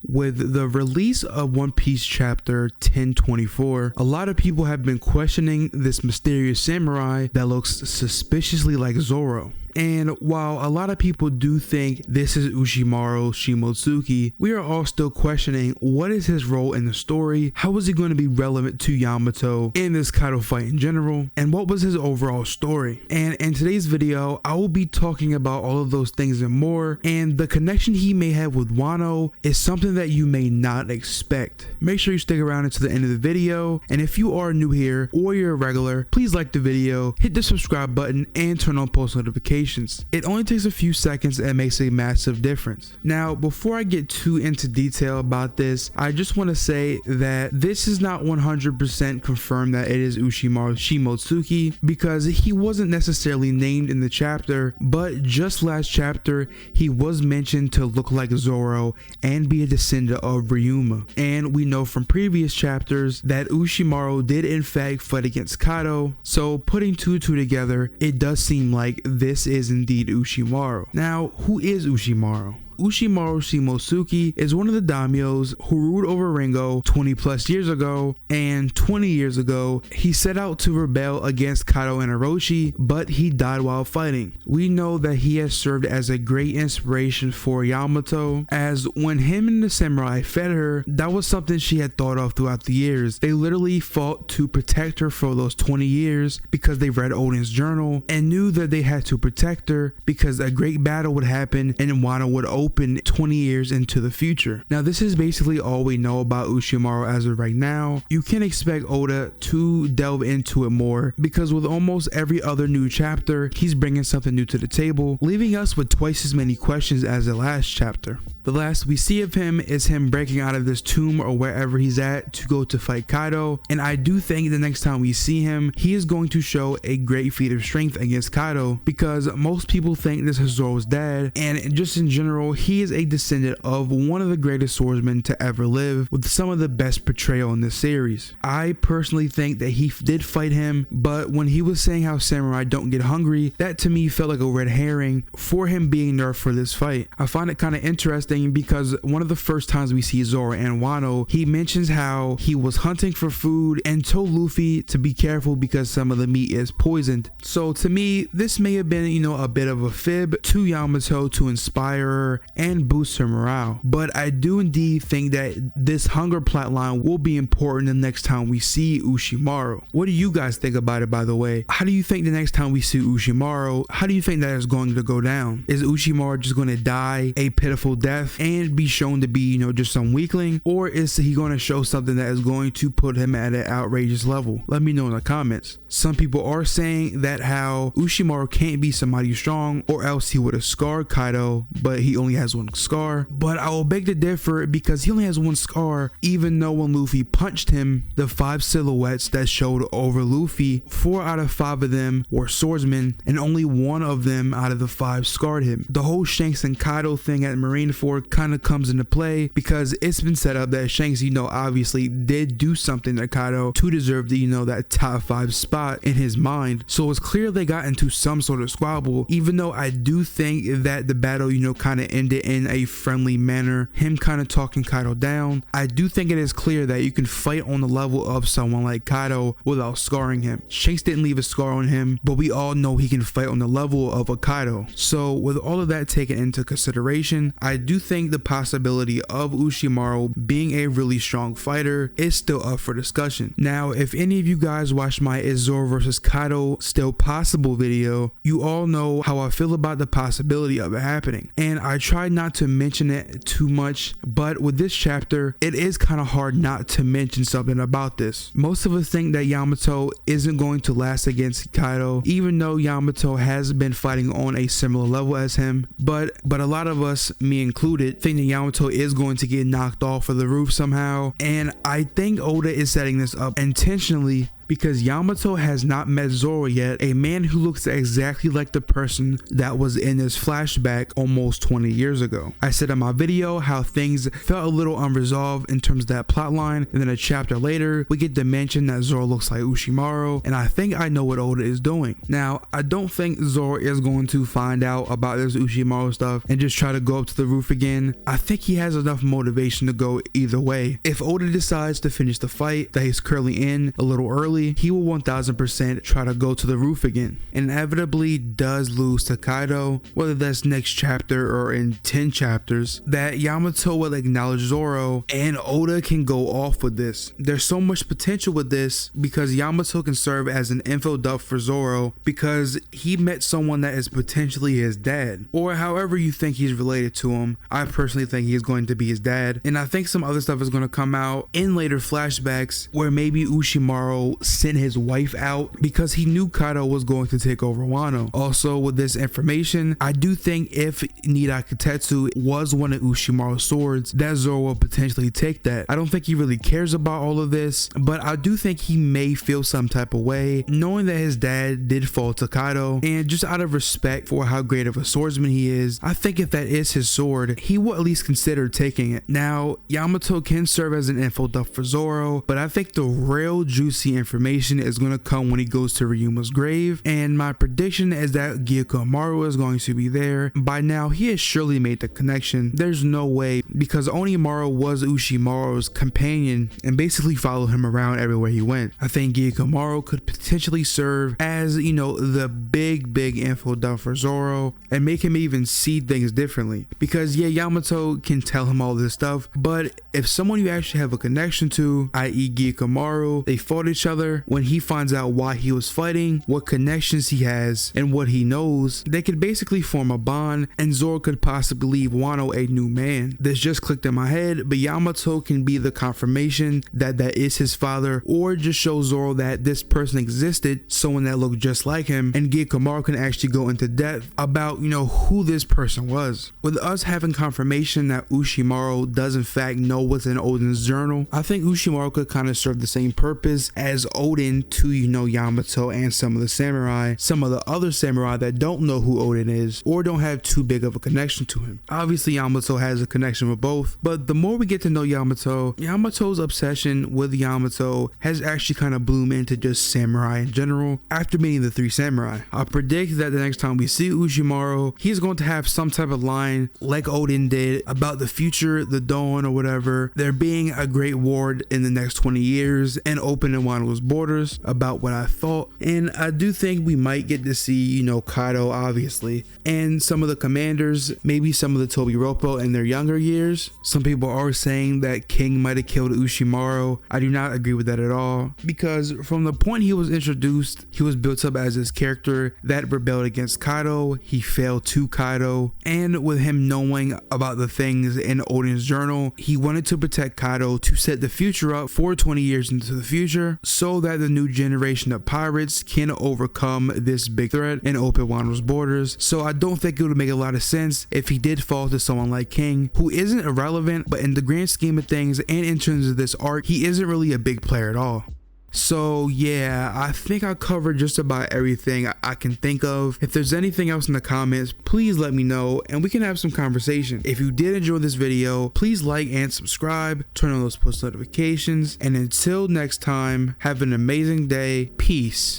With the release of One Piece chapter 1024, a lot of people have been questioning this mysterious samurai that looks suspiciously like Zoro. And while a lot of people do think this is Ushimaru Shimotsuki, we are all still questioning what is his role in the story, how is he going to be relevant to Yamato in this Kaido fight in general, and what was his overall story. And in today's video, I will be talking about all of those things and more, and the connection he may have with Wano is something that you may not expect. Make sure you stick around until the end of the video, and if you are new here or you're a regular, please like the video, hit the subscribe button, and turn on post notifications. It only takes a few seconds and makes a massive difference. Now, before I get too into detail about this, I just want to say that this is not 100% confirmed that it is Ushimaru Shimotsuki, because he wasn't necessarily named in the chapter, but just last chapter he was mentioned to look like Zoro and be a descendant of Ryuma. And we know from previous chapters that Ushimaru did in fact fight against Kaido, so putting two and two together, it does seem like this is indeed Ushimaru. Now, who is Ushimaru? Ushimaru Shimotsuki is one of the daimyos who ruled over Ringo 20 plus years ago, and 20 years ago he set out to rebel against Kaido and Orochi, but he died while fighting. We know that he has served as a great inspiration for Yamato, as when him and the samurai fed her, that was something she had thought of throughout the years. They literally fought to protect her for those 20 years because they read Oden's journal and knew that they had to protect her because a great battle would happen and Wano would open 20 years into the future. Now, this is basically all we know about Ushimaru as of right now. You can expect Oda to delve into it more, because with almost every other new chapter, he's bringing something new to the table, leaving us with twice as many questions as the last chapter. The last we see of him is him breaking out of this tomb or wherever he's at to go to fight Kaido, and I do think the next time we see him, he is going to show a great feat of strength against Kaido, because most people think this is Zoro's dad, and just in general, he is a descendant of one of the greatest swordsmen to ever live, with some of the best portrayal in this series. I personally think that he did fight him, but when he was saying how samurai don't get hungry, that to me felt like a red herring for him being nerfed for this fight. I find it kind of interesting because one of the first times we see Zoro and Wano, he mentions how he was hunting for food and told Luffy to be careful because some of the meat is poisoned. So to me, this may have been, a bit of a fib to Yamato to inspire her and boost her morale. But I do indeed think that this hunger plotline will be important the next time we see Ushimaru. What do you guys think about it, by the way? How do you think the next time we see Ushimaru, how do you think that is going to go down? Is Ushimaru just going to die a pitiful death and be shown to be, just some weakling? Or is he going to show something that is going to put him at an outrageous level? Let me know in the comments. Some people are saying that how Ushimaru can't be somebody strong, or else he would have scarred Kaido, but he only has one scar. But I will beg to differ, because he only has one scar, even though when Luffy punched him, the 5 silhouettes that showed over Luffy, 4 out of 5 of them were swordsmen, and only 1 of them out of the 5 scarred him. The whole Shanks and Kaido thing at Marineford kind of comes into play, because it's been set up that Shanks, obviously did do something to Kaido to deserve the, that top 5 spot in his mind. So it's clear they got into some sort of squabble, even though I do think that the battle, kind of ended in a friendly manner, him kind of talking Kaido down. I do think it is clear that you can fight on the level of someone like Kaido without scarring him. Shanks didn't leave a scar on him, but we all know he can fight on the level of a Kaido. So with all of that taken into consideration, I do think the possibility of Ushimaru being a really strong fighter is still up for discussion. Now, if any of you guys watched my Is Zoro versus Kaido still possible video, you all know how I feel about the possibility of it happening. And I tried not to mention it too much, but with this chapter, it is kind of hard not to mention something about this. Most of us think that Yamato isn't going to last against Kaido, even though Yamato has been fighting on a similar level as him, but a lot of us, me included, think that Yamato is going to get knocked off of the roof somehow. And I think Oda is setting this up intentionally because Yamato has not met Zoro yet, a man who looks exactly like the person that was in this flashback almost 20 years ago. I said in my video how things felt a little unresolved in terms of that plot line, and then a chapter later we get to mention that Zoro looks like Ushimaru, and I think I know what Oda is doing. Now, I don't think Zoro is going to find out about this Ushimaru stuff and just try to go up to the roof again. I think he has enough motivation to go either way. If Oda decides to finish the fight that he's currently in a little early, he will 1000% try to go to the roof again. Inevitably does lose to Kaido, whether that's next chapter or in 10 chapters, that Yamato will acknowledge Zoro, and Oda can go off with this. There's so much potential with this because Yamato can serve as an info dump for Zoro because he met someone that is potentially his dad, or however you think he's related to him. I personally think he's going to be his dad, and I think some other stuff is going to come out in later flashbacks where maybe Ushimaru sent his wife out because he knew Kaido was going to take over Wano. Also, with this information, I do think if Nidakatetsu was one of Ushimaru's swords, that Zoro will potentially take that. I don't think he really cares about all of this, but I do think he may feel some type of way knowing that his dad did fall to Kaido, and just out of respect for how great of a swordsman he is, I think if that is his sword, he will at least consider taking it. Now, Yamato can serve as an info dump for Zoro, but I think the real juicy information is going to come when he goes to Ryuma's grave, and my prediction is that Gyukomaru is going to be there. By now, he has surely made the connection. There's no way, because Onimaru was Ushimaru's companion and basically followed him around everywhere he went. I think Gyukomaru could potentially serve as, you know, the big info dump for Zoro and make him even see things differently. Because yeah, Yamato can tell him all this stuff, but if someone you actually have a connection to, i.e. Gyukomaru, they fought each other, when he finds out why he was fighting, what connections he has, and what he knows, they could basically form a bond, and Zoro could possibly leave Wano a new man. This just clicked in my head, but Yamato can be the confirmation that that is his father, or just show Zoro that this person existed, someone that looked just like him, and Gyukomaru can actually go into depth about, you know, who this person was. With us having confirmation that Ushimaru does in fact know what's in Oden's journal, I think Ushimaru could kind of serve the same purpose as Oden to, you know, Yamato and some of the samurai, some of the other samurai that don't know who Oden is or don't have too big of a connection to him. Obviously Yamato has a connection with both, but the more we get to know Yamato, Yamato's obsession with Yamato has actually kind of bloomed into just samurai in general after meeting the three samurai. I predict that the next time we see Ushimaru, he's going to have some type of line like Oden did about the future, the dawn or whatever, there being a great war in the next 20 years and opening Wano's borders, about what I thought. And I do think we might get to see, you know, Kaido obviously, and some of the commanders, maybe some of the Tobiropo in their younger years. Some people are saying that King might have killed Ushimaru. I do not agree with that at all, because from the point he was introduced, he was built up as this character that rebelled against Kaido, he failed to Kaido, and with him knowing about the things in Oden's journal, he wanted to protect Kaido to set the future up for 20 years into the future so that the new generation of pirates can overcome this big threat and open Wano's borders. So I don't think it would make a lot of sense if he did fall to someone like King, who isn't irrelevant, but in the grand scheme of things and in terms of this arc, he isn't really a big player at all. So yeah, I think I covered just about everything I can think of. If there's anything else in the comments, please let me know and we can have some conversation. If you did enjoy this video, please like and subscribe, turn on those post notifications, and until next time, have an amazing day. Peace.